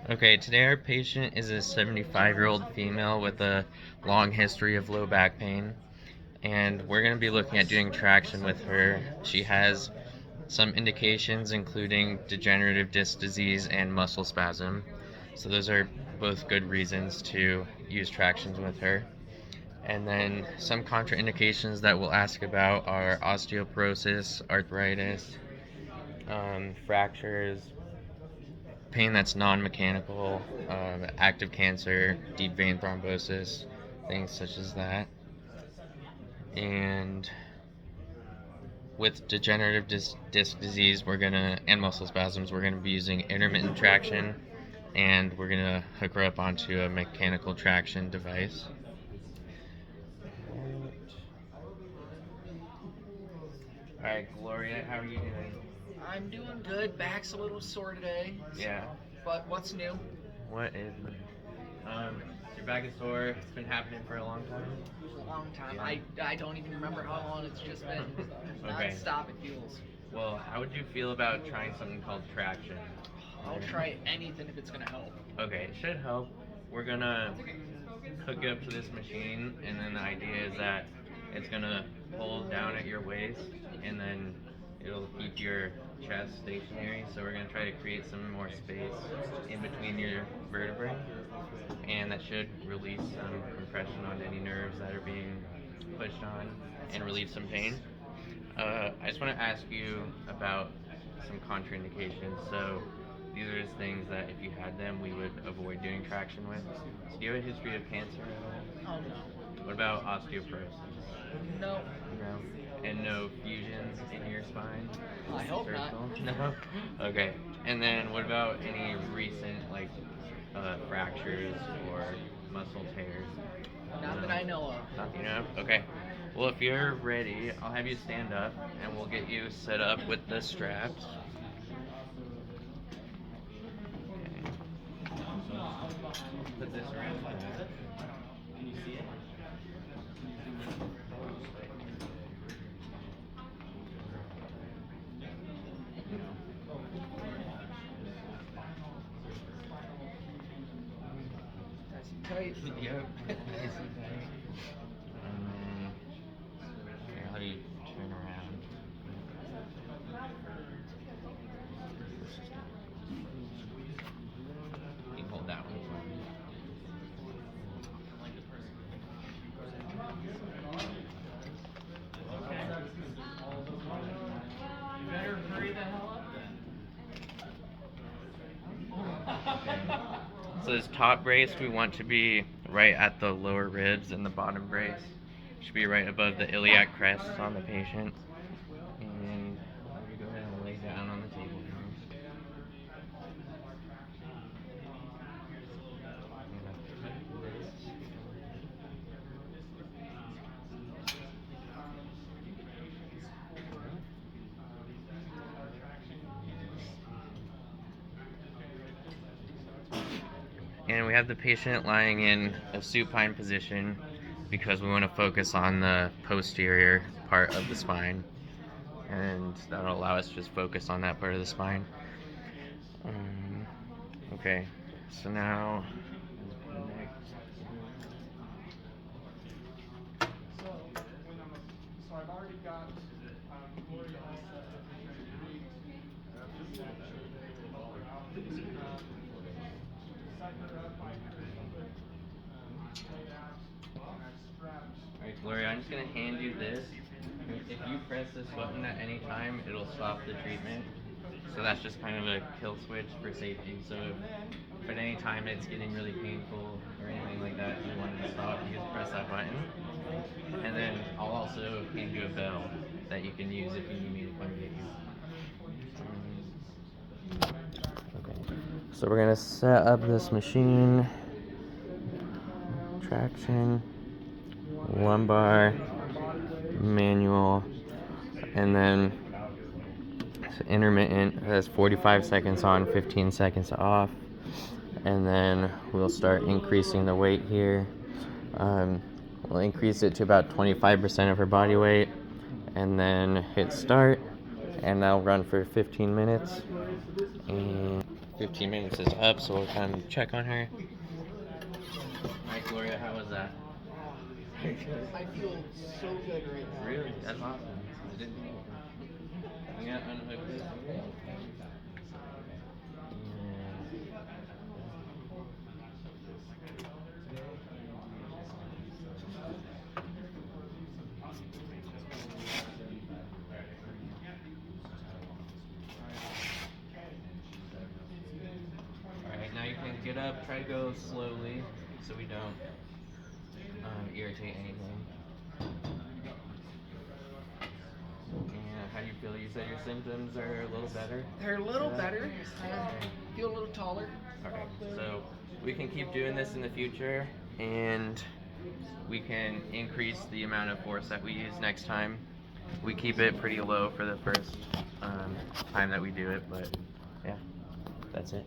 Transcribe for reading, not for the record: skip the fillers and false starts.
Okay, today our patient is a 75-year-old female with a long history of low back pain, and we're going to be looking at doing traction with her. She has some indications including degenerative disc disease and muscle spasm, so those are both good reasons to use tractions with her. And then some contraindications that we'll ask about are osteoporosis, arthritis, fractures, pain that's non-mechanical, active cancer, deep vein thrombosis, things such as that. And with degenerative disc disease, and muscle spasms, we're gonna be using intermittent traction, and we're gonna hook her up onto a mechanical traction device. All right, Gloria, how are you doing? I'm doing good. Back's a little sore today. Yeah. But what's new? What is? Your back is sore. It's been happening for a long time. A long time. Yeah. I don't even remember how long it's just been. Okay. Non-stop it feels. Well, how would you feel about trying something called traction? I'll try anything if it's gonna help. Okay, it should help. We're gonna hook you up to this machine, and then the idea is that it's gonna pull down at your waist, and then it'll keep your chest stationary. So we're gonna try to create some more space in between your vertebrae, and that should release some compression on any nerves that are being pushed on and relieve some pain. I just want to ask you about some contraindications. So these are just things that if you had them, we would avoid doing traction with. So do you have a history of cancer at Oh all? no. What about osteoporosis? No. No. And no fusions in your spine? I hope not. No? Okay. And then what about any recent, fractures or muscle tears? Not that I know of. Not that you know of? Okay. Well, if you're ready, I'll have you stand up and we'll get you set up with the straps. Okay. Put this around the back. Can you see it? That's tight. Yep. Nice and tight. And then, here, I'll have you turn around. You can hold that one. You better hurry the hell up then. So this top brace we want to be right at the lower ribs, and the bottom brace should be right above the iliac crest on the patient. And we go ahead and lay down on the table here. And we have the patient lying in a supine position because we want to focus on the posterior part of the spine, and that'll allow us to just focus on that part of the spine. Okay, so now So I've already got Gloria all set. Set her up by her laid out, and I've strapped. Alright, Gloria, I'm just going to hand you this. If you press this button at any time, it'll stop the treatment. So that's just kind of a kill switch for safety. So if at any time it's getting really painful or anything like that, you want it to stop, you just press that button. And then I'll also hand you a bell that you can use if you need me to come get you. Okay. So we're going to set up this machine. Traction, lumbar, manual, and then intermittent. That's 45 seconds on, 15 seconds off. And then we'll start increasing the weight here. We'll increase it to about 25% of her body weight, and then hit start, and that'll run for 15 minutes. And 15 minutes is up, so we'll kind of check on her. Alright, Gloria, how was that? I feel so good right now. Really? That's awesome. I didn't know. I'm gonna unhook this. Alright, now you can get up, try to go slowly so we don't irritate anything. And how do you feel? You said your symptoms are a little better? They're a little Yeah. better. Feel a little taller. Okay, so we can keep doing this in the future, and we can increase the amount of force that we use next time. We keep it pretty low for the first time that we do it, but yeah, that's it.